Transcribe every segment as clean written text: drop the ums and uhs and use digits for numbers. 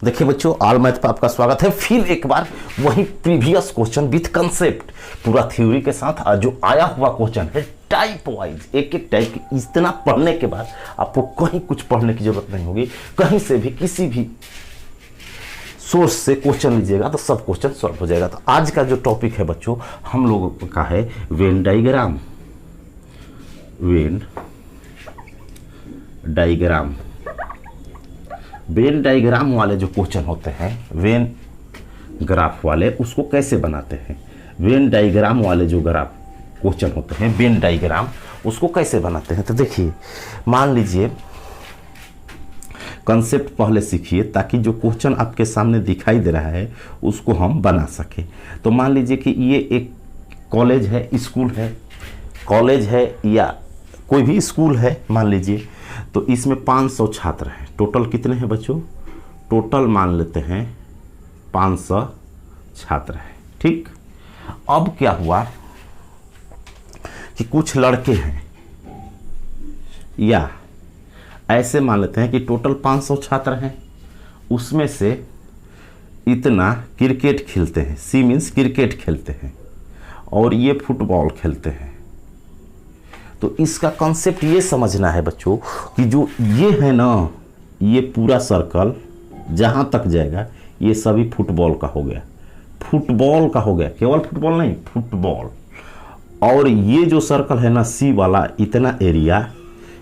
देखिए बच्चों, all math पर आपका स्वागत है। फिर एक बार वही प्रीवियस क्वेश्चन विथ कंसेप्ट, पूरा थ्योरी के साथ जो आया हुआ क्वेश्चन है टाइप वाइज, एक एक टाइप की। इतना पढ़ने के बाद आपको कहीं कुछ पढ़ने की जरूरत नहीं होगी, कहीं से भी किसी भी सोर्स से क्वेश्चन लीजिएगा तो सब क्वेश्चन सॉल्व हो जाएगा। तो आज का जो टॉपिक है बच्चों हम लोगों का है Venn diagram. Venn diagram, Venn diagram वाले जो क्वेश्चन होते हैं, वेन ग्राफ वाले, उसको कैसे बनाते हैं। वेन डायग्राम वाले जो ग्राफ क्वेश्चन होते हैं, वेन डायग्राम, उसको कैसे बनाते हैं। तो देखिए, मान लीजिए कंसेप्ट पहले सीखिए ताकि जो क्वेश्चन आपके सामने दिखाई दे रहा है उसको हम बना सके। तो मान लीजिए कि ये एक कॉलेज है, स्कूल है, कॉलेज है या कोई भी स्कूल है मान लीजिए। तो इसमें 500 छात्र हैं। टोटल कितने हैं बच्चों? टोटल मान लेते हैं 500 छात्र हैं, ठीक। अब क्या हुआ कि कुछ लड़के हैं, या ऐसे मान लेते हैं कि टोटल 500 छात्र हैं, उसमें से इतना क्रिकेट खेलते हैं, सी मीन्स क्रिकेट खेलते हैं, और ये फुटबॉल खेलते हैं। तो इसका कॉन्सेप्ट ये समझना है बच्चों कि जो ये है ना, ये पूरा सर्कल जहां तक जाएगा ये सभी फुटबॉल का हो गया, फुटबॉल का हो गया, केवल फुटबॉल नहीं, फुटबॉल। और ये जो सर्कल है ना, सी वाला इतना एरिया,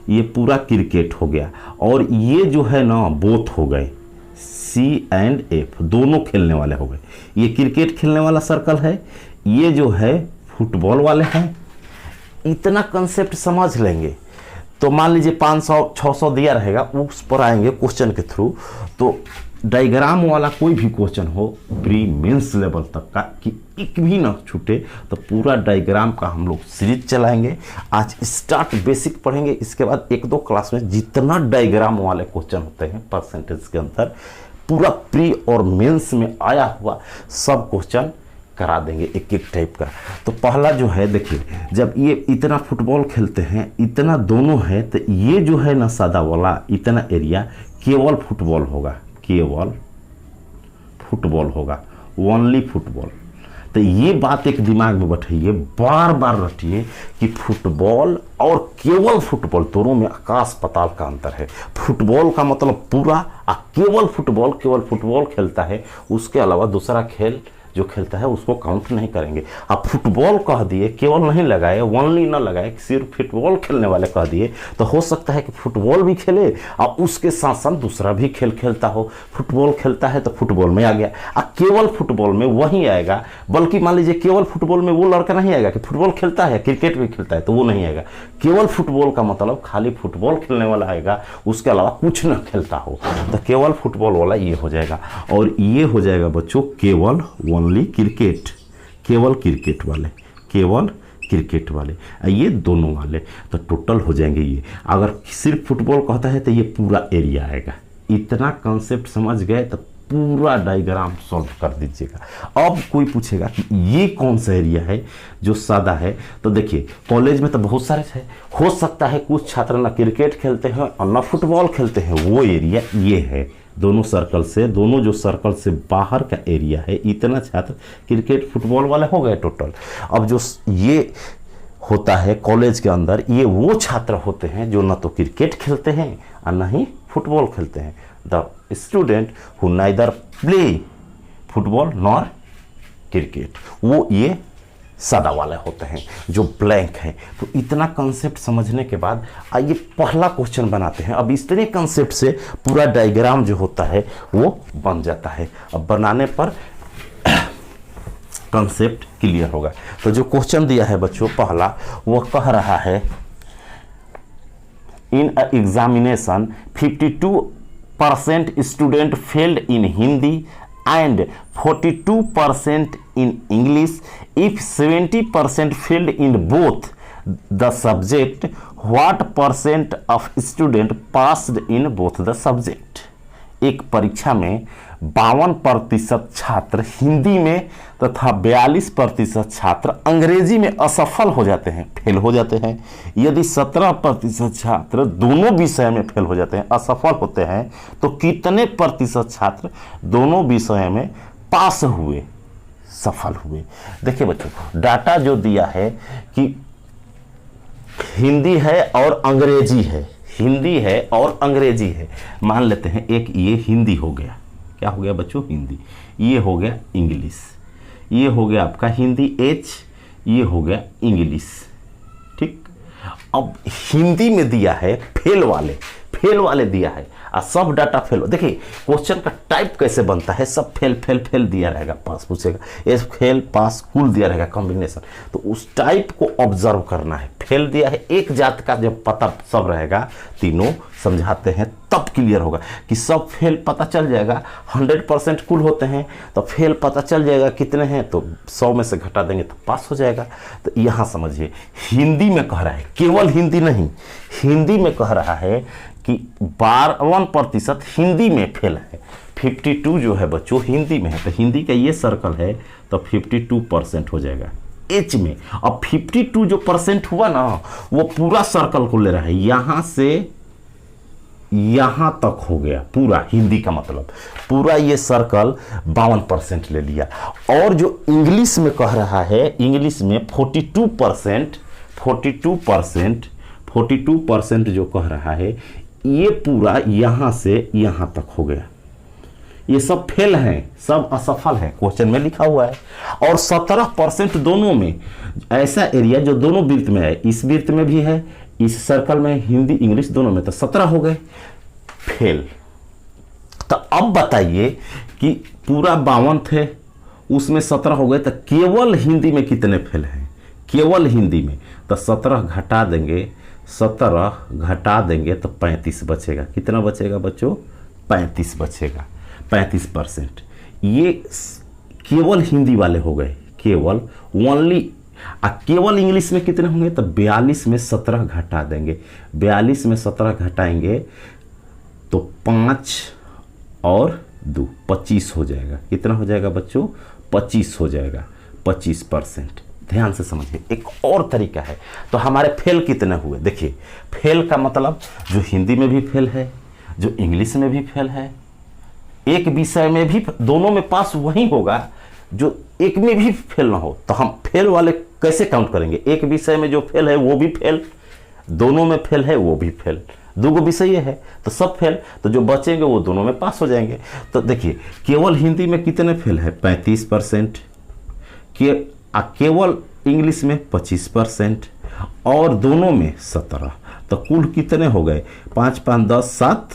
ये पूरा क्रिकेट हो गया। और ये जो है ना, बोथ हो गए, सी एंड एफ, दोनों खेलने वाले हो गए। ये क्रिकेट खेलने वाला सर्कल है, ये जो है फुटबॉल वाले हैं। इतना कंसेप्ट समझ लेंगे तो मान लीजिए 500-600 दिया रहेगा, उस पर आएंगे क्वेश्चन के थ्रू। तो डायग्राम वाला कोई भी क्वेश्चन हो प्री मेंस लेवल तक का, कि एक भी ना छूटे, तो पूरा डायग्राम का हम लोग सीरीज चलाएंगे। आज स्टार्ट बेसिक पढ़ेंगे, इसके बाद 1-2 क्लास में जितना डायग्राम वाले क्वेश्चन होते हैं परसेंटेज के अंदर, पूरा प्री और मेंस में आया हुआ सब क्वेश्चन करा देंगे एक एक टाइप का। तो पहला जो है देखिए, जब ये इतना फुटबॉल खेलते हैं, इतना दोनों है, तो ये जो है ना सादा वाला इतना एरिया केवल फुटबॉल होगा, केवल फुटबॉल होगा, ओनली फुटबॉल। तो ये बात एक दिमाग में बैठाइए, बार बार रटिए कि फुटबॉल और केवल फुटबॉल दोनों में आकाश पाताल का अंतर है। फुटबॉल का मतलब पूरा, केवल फुटबॉल खेलता है, उसके अलावा दूसरा खेल जो खेलता है उसको काउंट नहीं करेंगे। अब फुटबॉल कह दिए, केवल नहीं लगाए, ओनली ना लगाए, सिर्फ फुटबॉल खेलने वाले कह दिए, तो हो सकता है कि फुटबॉल भी खेले और उसके साथ साथ दूसरा भी खेल खेलता हो। फुटबॉल खेलता है तो फुटबॉल में आ गया, और केवल फुटबॉल में वही आएगा। बल्कि मान लीजिए केवल फुटबॉल में वो लड़का नहीं आएगा कि फुटबॉल खेलता है, क्रिकेट भी खेलता है, तो वो नहीं आएगा। केवल फुटबॉल का मतलब खाली फुटबॉल खेलने वाला आएगा, उसके अलावा कुछ ना खेलता हो, तो केवल फुटबॉल वाला ये हो जाएगा। और ये हो जाएगा बच्चों केवल ओनली क्रिकेट, केवल क्रिकेट वाले, केवल क्रिकेट वाले, ये दोनों वाले। तो टोटल हो जाएंगे ये। अगर सिर्फ फुटबॉल कहता है तो ये पूरा एरिया आएगा। इतना कॉन्सेप्ट समझ गए तो पूरा डायग्राम सॉल्व कर दीजिएगा। अब कोई पूछेगा कि ये कौन सा एरिया है जो सादा है, तो देखिए कॉलेज में तो बहुत सारे है, हो सकता है कुछ छात्र ना क्रिकेट खेलते हैं और ना फुटबॉल खेलते हैं, वो एरिया ये है। दोनों सर्कल से, दोनों जो सर्कल से बाहर का एरिया है, इतना छात्र क्रिकेट फुटबॉल वाले हो गए टोटल। अब जो ये होता है कॉलेज के अंदर, ये वो छात्र होते हैं जो ना तो क्रिकेट खेलते हैं और ना ही फुटबॉल खेलते हैं। The student who neither play football nor cricket, वो ये सादा वाले होते हैं जो ब्लैंक है। तो इतना कंसेप्ट समझने के बाद आइए पहला क्वेश्चन बनाते हैं। अब इतने कंसेप्ट से पूरा डायग्राम जो होता है वो बन जाता है। अब बनाने पर कंसेप्ट क्लियर होगा। तो जो क्वेश्चन दिया है बच्चों पहला, वो कह रहा है in a examination 52% student failed in Hindi and 42% in English. If 70% failed in both the subject, what percent of student passed in both the subject? एक परीक्षा में 52% छात्र हिंदी में तथा 42% छात्र अंग्रेजी में असफल हो जाते हैं, फेल हो जाते हैं। यदि 17% छात्र दोनों विषय में फेल हो जाते हैं, असफल होते हैं, तो कितने प्रतिशत छात्र दोनों विषय में पास हुए, सफल हुए? देखिए बच्चों, डाटा जो दिया है कि हिंदी है और अंग्रेजी है, हिंदी है और अंग्रेजी है। मान लेते हैं एक ये हिंदी हो गया, क्या हो गया बच्चों? हिंदी। ये हो गया इंग्लिश, ये हो गया आपका हिंदी H, ये हो गया इंग्लिश। ठीक, अब हिंदी में दिया है फेल वाले दिया है, और सब डाटा फेल। देखिए क्वेश्चन का टाइप कैसे बनता है, सब फेल फेल फेल दिया रहेगा, पास पूछेगा, ये फेल पास कुल दिया रहेगा कॉम्बिनेशन। तो उस टाइप को ऑब्जर्व करना है। फेल दिया है, एक जात का जब पता सब रहेगा, तीनों समझाते हैं, तब क्लियर होगा कि सब फेल पता चल जाएगा। 100% कुल होते हैं तो फेल पता चल जाएगा कितने हैं, तो 100 में से घटा देंगे तो पास हो जाएगा। तो यहाँ समझिए, हिंदी में कह रहा है, केवल हिंदी नहीं, हिंदी में कह रहा है कि 52% हिंदी में फेल है। 52 जो है बच्चों हिंदी में है, तो हिंदी का ये सर्कल है तो 52% हो जाएगा H में। अब 52 जो परसेंट हुआ ना, वो पूरा सर्कल को ले रहा है, यहां से यहां तक हो गया पूरा। हिंदी का मतलब पूरा ये सर्कल 52% ले लिया। और जो इंग्लिश में कह रहा है, इंग्लिश में 42% जो कह रहा है, ये पूरा यहां से यहां तक हो गया। ये सब फेल हैं, सब असफल है, क्वेश्चन में लिखा हुआ है। और 17% दोनों में, ऐसा एरिया जो दोनों वृत्त में है, इस वृत्त में भी है, इस सर्कल में हिंदी इंग्लिश दोनों में, तो 17 हो गए फेल। तो अब बताइए कि पूरा 52 थे, उसमें 17 हो गए, तो केवल हिंदी में कितने फेल हैं? केवल हिंदी में तो 17 घटा देंगे, 17 घटा देंगे तो 35 बचेगा। कितना बचेगा बच्चों? 35 बचेगा, 35%। ये केवल हिंदी वाले हो गए, केवल ओनली। केवल इंग्लिश में कितने होंगे? तो 42 में 17 घटा देंगे, 42 में 17 घटाएंगे तो 5 और 2 25 हो जाएगा। कितना हो जाएगा बच्चों? 25 हो जाएगा, 25%। ध्यान से समझिए, एक और तरीका है। तो हमारे फेल कितने हुए? देखिए, फेल का मतलब जो हिंदी में भी फेल है, जो इंग्लिश में भी फेल है, एक विषय में भी, दोनों में पास वही होगा जो एक में भी फेल ना हो। तो हम फेल वाले कैसे काउंट करेंगे? एक विषय में जो फेल है वो भी फेल, दोनों में फेल है वो भी फेल, दो विषय है तो सब फेल, तो जो बचेंगे वो दोनों में पास हो जाएंगे। तो देखिए, केवल हिंदी में कितने फेल है? 35%। केवल इंग्लिश में 25% और दोनों में 17। तो कुल कितने हो गए? 5 5 10 7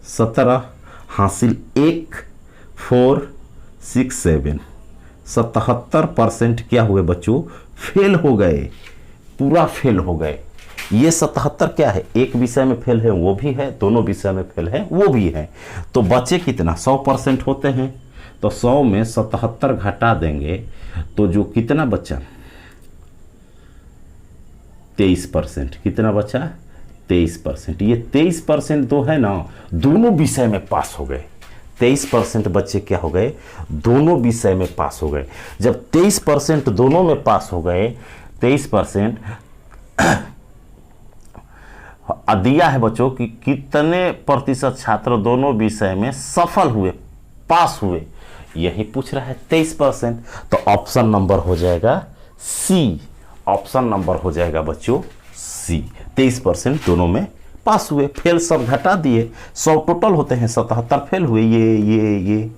17 हासिल 1 4 6 7 77% क्या हुए बच्चों? फेल हो गए, पूरा फेल हो गए। ये 77 क्या है? एक विषय में फेल है वो भी है, दोनों विषय में फेल है वो भी है। तो बचे कितना? 100% होते हैं, तो 100 में 77 घटा देंगे तो जो कितना बचा? 23%। कितना बचा? 23%। ये 23% तो है ना, दोनों विषय में पास हो गए। 23% बच्चे क्या हो गए? दोनों विषय में पास हो गए। जब 23% दोनों में पास हो गए, 23% दिया है बच्चों कि कितने प्रतिशत छात्र दोनों विषय में सफल हुए, पास हुए, यही पूछ रहा है। 23%। तो ऑप्शन नंबर हो जाएगा सी, ऑप्शन नंबर हो जाएगा बच्चों सी। 23% दोनों में पास हुए, फेल सब घटा दिए, 100 टोटल होते हैं, 77 फेल हुए। ये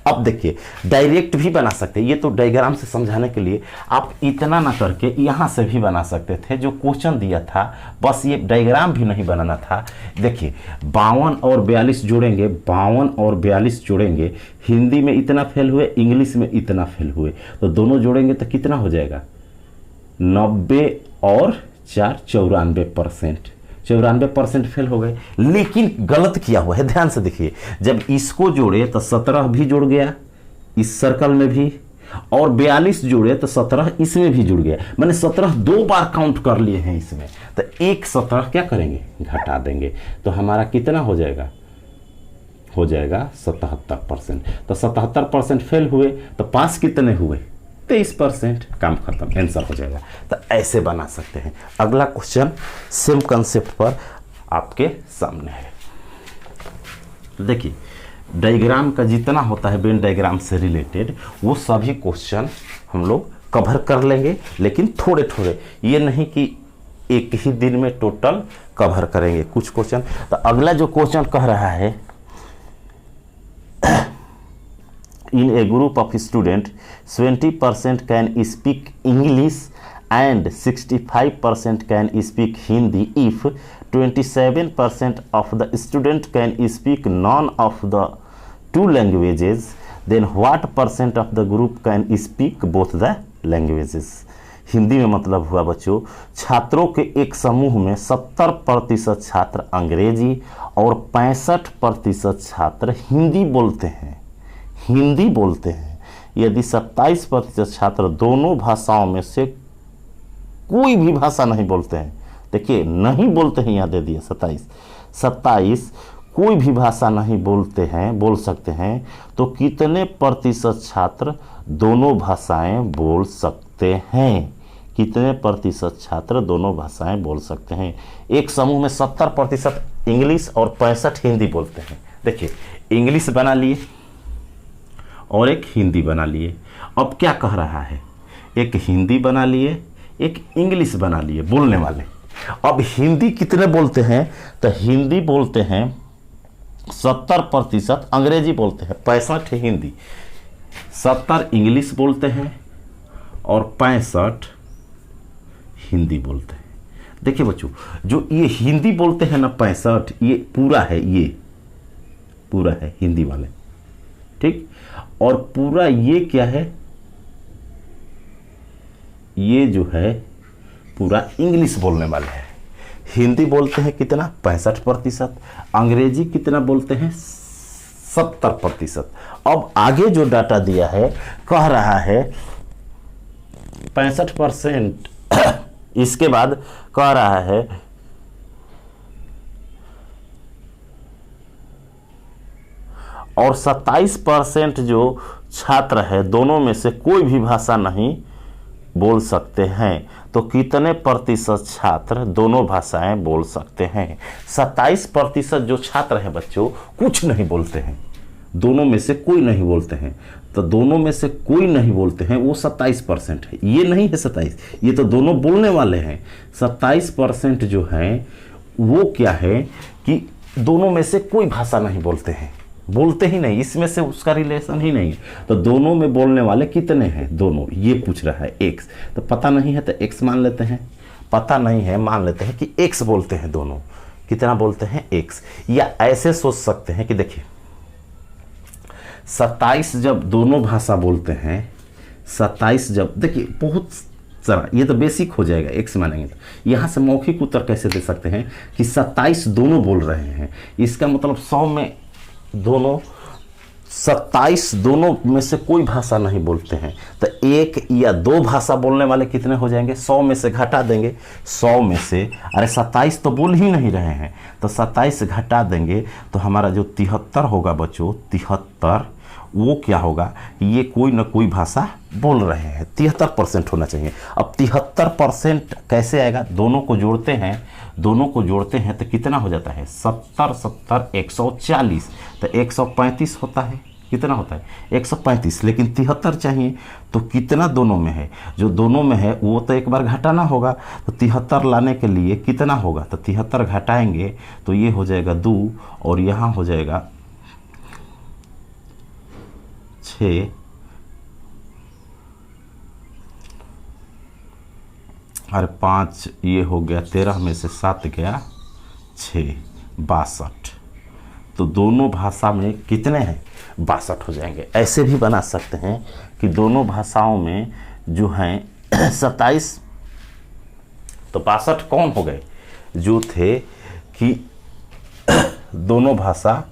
अब देखिए, डायरेक्ट भी बना सकते हैं, ये तो डायग्राम से समझाने के लिए आप इतना ना करके यहाँ से भी बना सकते थे, जो क्वेश्चन दिया था, बस ये डायग्राम भी नहीं बनाना था। देखिए, 52 और 42 जोड़ेंगे, 52 और 42 जोड़ेंगे, हिंदी में इतना फेल हुए, इंग्लिश में इतना फेल हुए, तो दोनों जोड़ेंगे तो कितना हो जाएगा? 90 और 4 94%। 94% फेल हो गए, लेकिन गलत किया हुआ है। ध्यान से देखिए, जब इसको जोड़े तो 17 भी जुड़ गया इस सर्कल में भी, और 42 जोड़े तो 17 इसमें भी जुड़ गया। मैंने 17 दो बार काउंट कर लिए हैं इसमें, तो एक 17 क्या करेंगे? घटा देंगे। तो हमारा कितना हो जाएगा? हो जाएगा 77%। तो 77% फेल हुए तो पास कितने हुए? 23%। काम खत्म, आंसर हो जाएगा। तो ऐसे बना सकते हैं। अगला क्वेश्चन सेम कंसेप्ट पर आपके सामने है। देखिए, डायग्राम का जितना होता है वेन डायग्राम से रिलेटेड वो सभी क्वेश्चन हम लोग कवर कर लेंगे, लेकिन थोड़े थोड़े, ये नहीं कि एक ही दिन में टोटल कवर करेंगे कुछ क्वेश्चन। तो अगला जो क्वेश्चन कह रहा है, in a group of student 20% can speak English and 65% can speak Hindi if 27% of the student can speak none of the two languages, then what percent of the group can speak both the languages? Hindi में मतलब हुआ बच्चों, छात्रों के एक समूह में 70% छात्र अंग्रेजी और 65% छात्र हिंदी बोलते हैं। हिंदी बोलते हैं। यदि 27% छात्र दोनों भाषाओं में से कोई भी भाषा नहीं बोलते हैं, देखिए नहीं बोलते हैं, यहाँ दे दिए 27 कोई भी भाषा नहीं बोल सकते हैं, तो कितने प्रतिशत छात्र दोनों भाषाएं बोल सकते हैं? कितने प्रतिशत छात्र दोनों भाषाएं बोल सकते हैं? एक समूह में 70% इंग्लिश और 65 हिंदी बोलते हैं। देखिए, इंग्लिश बना लिए और एक हिंदी बना लिए। अब क्या कह रहा है, एक हिंदी बना लिए, एक इंग्लिश बना लिए बोलने वाले। अब हिंदी कितने बोलते हैं? तो हिंदी बोलते हैं 70%, अंग्रेजी बोलते हैं 65 हिंदी, 70 इंग्लिश बोलते हैं और 65 हिंदी बोलते हैं। देखिए बच्चों, जो ये हिंदी बोलते हैं ना 65, ये पूरा है, ये पूरा है हिंदी वाले, ठीक। और पूरा ये क्या है, ये जो है पूरा इंग्लिश बोलने वाले हैं। हिंदी बोलते हैं कितना? 65%। अंग्रेजी कितना बोलते हैं? 70%। अब आगे जो डाटा दिया है, कह रहा है 65%, इसके बाद कह रहा है और 27% जो छात्र है दोनों में से कोई भी भाषा नहीं बोल सकते हैं, तो कितने प्रतिशत छात्र दोनों भाषाएं बोल सकते हैं? 27% जो छात्र हैं बच्चों कुछ नहीं बोलते हैं, दोनों में से कोई नहीं बोलते हैं। तो दोनों में से कोई नहीं बोलते हैं वो 27% है, ये नहीं है 27, ये तो दोनों बोलने वाले हैं। 27% जो हैं वो क्या है कि दोनों में से कोई भाषा नहीं बोलते हैं, बोलते ही नहीं, इसमें से उसका रिलेशन ही नहीं है। तो दोनों में बोलने वाले कितने हैं? दोनों, ये पूछ रहा है x। तो पता नहीं है तो x मान लेते हैं, पता नहीं है मान लेते हैं कि x बोलते हैं दोनों। कितना बोलते हैं? x। या ऐसे सोच सकते हैं कि देखिए 27 जब दोनों भाषा बोलते हैं, 27 जब, देखिए बहुत सारा, ये तो बेसिक हो जाएगा, x मानेंगे तो यहाँ से मौखिक उत्तर कैसे दे सकते हैं कि 27 दोनों बोल रहे हैं, इसका मतलब 100 में दोनों, 27 दोनों में से कोई भाषा नहीं बोलते हैं, तो एक या दो भाषा बोलने वाले कितने हो जाएंगे? 100 में से घटा देंगे, 100 में से, अरे 27 तो बोल ही नहीं रहे हैं, तो 27 घटा देंगे तो हमारा जो 73 होगा बच्चों, 73, वो क्या होगा? ये कोई ना कोई भाषा बोल रहे हैं। 73% होना चाहिए। अब 73% कैसे आएगा? दोनों को जोड़ते हैं, दोनों को जोड़ते हैं तो कितना हो जाता है? 70 70 140, तो 135 होता है। कितना होता है? 135, लेकिन 73 चाहिए, तो कितना दोनों में है? जो दोनों में है वो तो एक बार घटाना होगा, तो 73 लाने के लिए कितना होगा? तो 73 घटाएंगे तो ये हो जाएगा 2, और यहाँ हो जाएगा 6, और 5, ये हो गया 13 में से 7 गया 6, 62। तो दोनों भाषा में कितने हैं? 62 हो जाएंगे। ऐसे भी बना सकते हैं कि दोनों भाषाओं में जो हैं 27, तो 62 कौन हो गए? जो थे कि दोनों भाषा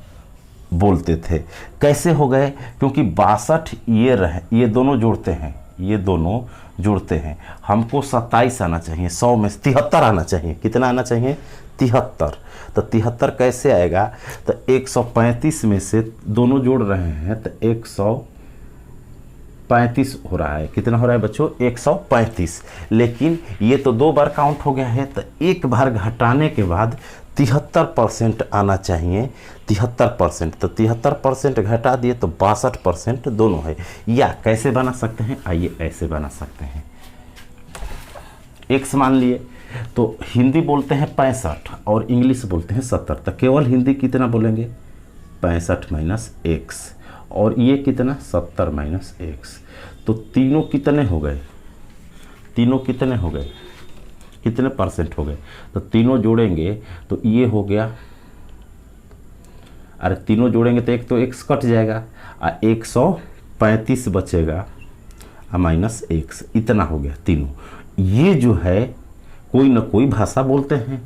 बोलते थे। कैसे हो गए? क्योंकि 62 ये रहे, ये दोनों जोड़ते हैं, ये दोनों जुड़ते हैं। हमको 27 आना चाहिए, 100 में 73 आना चाहिए। कितना आना चाहिए? 73। तो 73 कैसे आएगा? तो 135 में से दोनों जोड़ रहे हैं तो 135 हो रहा है। कितना हो रहा है बच्चों? 135। लेकिन ये तो 2 बार काउंट हो गया है, तो एक बार घटाने के बाद 73% आना चाहिए। 73%, तो 73% घटा दिए तो 62% दोनों है। या कैसे बना सकते हैं? आइए ऐसे बना सकते हैं। एक्स मान लिए तो हिंदी बोलते हैं 65 और इंग्लिश बोलते हैं 70, तो केवल हिंदी कितना बोलेंगे? 65 माइनस एक्स। और ये कितना? 70 माइनस एक्स। तो तीनों कितने हो गए? तीनों कितने हो गए? कितने परसेंट हो गए? तो तीनों जोड़ेंगे तो ये हो गया, अरे तीनों जोड़ेंगे तो एक तो एक्स कट जाएगा, 135 बचेगा माइनस एक्स, इतना हो गया तीनों। ये जो है कोई ना कोई भाषा बोलते हैं,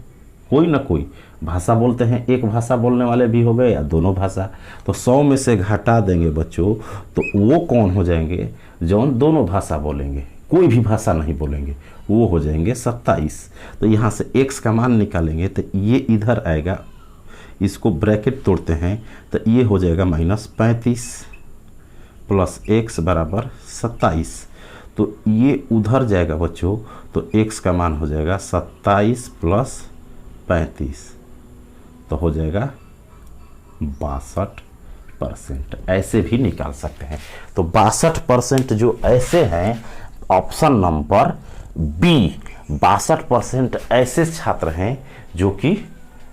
कोई ना कोई भाषा बोलते हैं। एक भाषा बोलने वाले भी हो गए या दोनों भाषा। तो 100 में से घटा देंगे बच्चों तो वो कौन हो जाएंगे? जो दोनों भाषा बोलेंगे, कोई भी भाषा नहीं बोलेंगे, वो हो जाएंगे 27। तो यहाँ से x का मान निकालेंगे तो ये इधर आएगा, इसको ब्रैकेट तोड़ते हैं तो ये हो जाएगा -35 प्लस x बराबर 27। तो ये उधर जाएगा बच्चों, तो x का मान हो जाएगा 27 प्लस 35, तो हो जाएगा 62%। ऐसे भी निकाल सकते हैं। तो 62% जो ऐसे हैं, ऑप्शन नंबर बी, 62% ऐसे छात्र हैं जो कि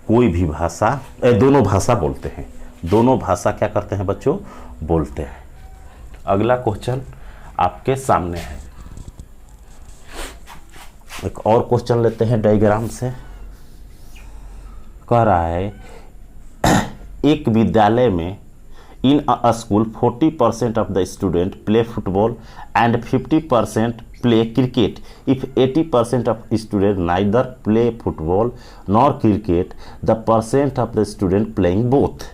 कोई भी भाषा, दोनों भाषा बोलते हैं। दोनों भाषा क्या करते हैं बच्चों? बोलते हैं। अगला क्वेश्चन आपके सामने है। एक और क्वेश्चन लेते हैं डायग्राम से। कह रहा है एक विद्यालय में in a school 40% of the student play football and 50% play cricket. If 80% of student neither play football nor cricket, the percent of the student playing both.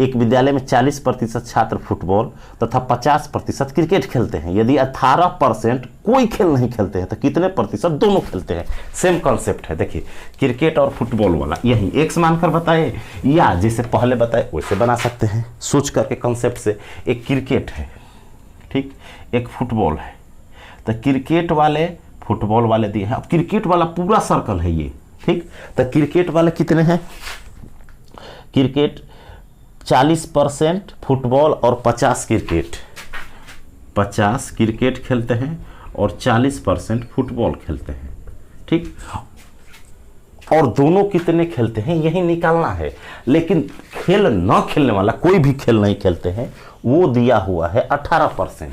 एक विद्यालय में 40% छात्र फुटबॉल तथा 50% क्रिकेट खेलते हैं। यदि 18% कोई खेल नहीं खेलते हैं तो कितने प्रतिशत दोनों खेलते हैं? सेम कॉन्सेप्ट है। देखिए क्रिकेट और फुटबॉल वाला यही एक्स मानकर बताए या जैसे पहले बताए वैसे बना सकते हैं सोच करके कॉन्सेप्ट से। एक क्रिकेट है, ठीक, एक फुटबॉल है। तो क्रिकेट वाले फुटबॉल वाले दिए हैं। अब क्रिकेट वाला पूरा सर्कल है ये, ठीक। तो क्रिकेट वाले कितने हैं? क्रिकेट 40% फुटबॉल और 50 क्रिकेट, 50 क्रिकेट खेलते हैं और 40% फुटबॉल खेलते हैं, ठीक। और दोनों कितने खेलते हैं यही निकालना है। लेकिन खेल न खेलने वाला, कोई भी खेल नहीं खेलते हैं, वो दिया हुआ है 18%।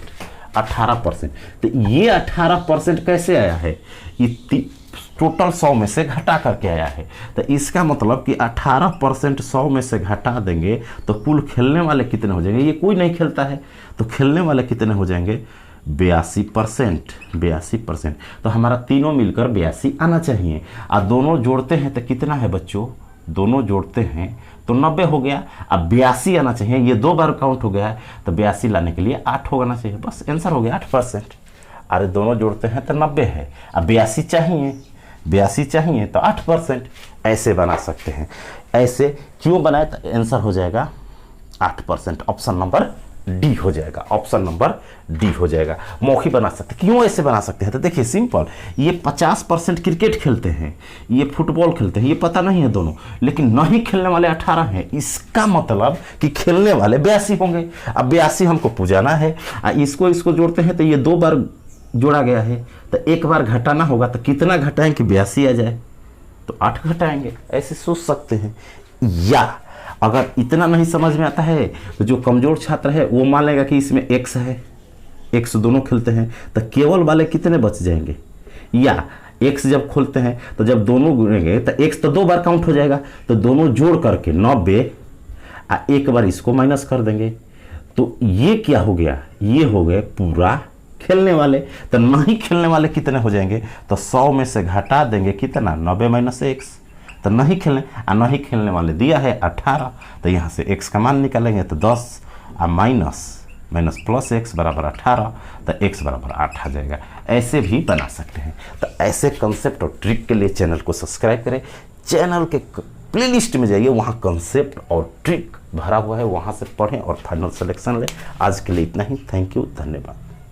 18%। तो ये 18% कैसे आया है? ये टोटल 100 में से घटा करके आया है। तो इसका मतलब कि 18% 100 में से घटा देंगे तो कुल खेलने वाले कितने हो जाएंगे? ये कोई नहीं खेलता है, तो खेलने वाले कितने हो जाएंगे? 82%। 82%। तो हमारा तीनों मिलकर 82 आना चाहिए। और दोनों जोड़ते हैं तो कितना है बच्चों? दोनों जोड़ते हैं तो 90 हो गया। अब 82 आना चाहिए, ये 2 बार काउंट हो गया है, तो 82 लाने के लिए 8 होना चाहिए। बस आंसर हो गया 8%। अरे दोनों जोड़ते हैं तो 90 है, अब 82 चाहिए, 82 चाहिए तो 8%। ऐसे बना सकते हैं। ऐसे क्यों बनाए? तो आंसर हो जाएगा 8%। ऑप्शन नंबर डी हो जाएगा। ऑप्शन नंबर डी हो जाएगा। मौखिक बना सकते हैं। क्यों ऐसे बना सकते हैं? तो देखिए सिंपल, ये 50% क्रिकेट खेलते हैं, ये फुटबॉल खेलते हैं, ये पता नहीं है दोनों, लेकिन नहीं खेलने वाले 18 हैं। इसका मतलब कि खेलने वाले 82 होंगे। अब 82 हमको पुजाना है, इसको जोड़ते हैं तो ये 2 बार जोड़ा गया है, तो 1 बार घटाना होगा। तो कितना घटाएं कि 82 आ जाए? तो 8 घटाएंगे। ऐसे सोच सकते हैं। या अगर इतना नहीं समझ में आता है तो जो कमजोर छात्र है वो मान लेगा कि इसमें x है, x दोनों खेलते हैं, तो केवल वाले कितने बच जाएंगे? या x जब खोलते हैं तो जब दोनों गुनेंगे तो x तो 2 बार काउंट हो जाएगा, तो दोनों जोड़ करके 90, 1 बार इसको माइनस कर देंगे। तो ये क्या हो गया? ये हो गए पूरा खेलने वाले। तो नहीं खेलने वाले कितने हो जाएंगे? तो 100 में से घटा देंगे कितना? 90 माइनस x। तो नहीं खेलने वाले दिया है 18, तो यहाँ से x का मान निकालेंगे तो 10 माइनस माइनस प्लस एक्स बराबर 18, तो एक्स बराबर 8 आ जाएगा। ऐसे भी बना सकते हैं। तो ऐसे कंसेप्ट और ट्रिक के लिए चैनल को सब्सक्राइब करें। चैनल के प्लेलिस्ट में जाइए, वहाँ कंसेप्ट और ट्रिक भरा हुआ है, वहाँ से पढ़ें और फाइनल सिलेक्शन लें। आज के लिए इतना ही। थैंक यू, धन्यवाद।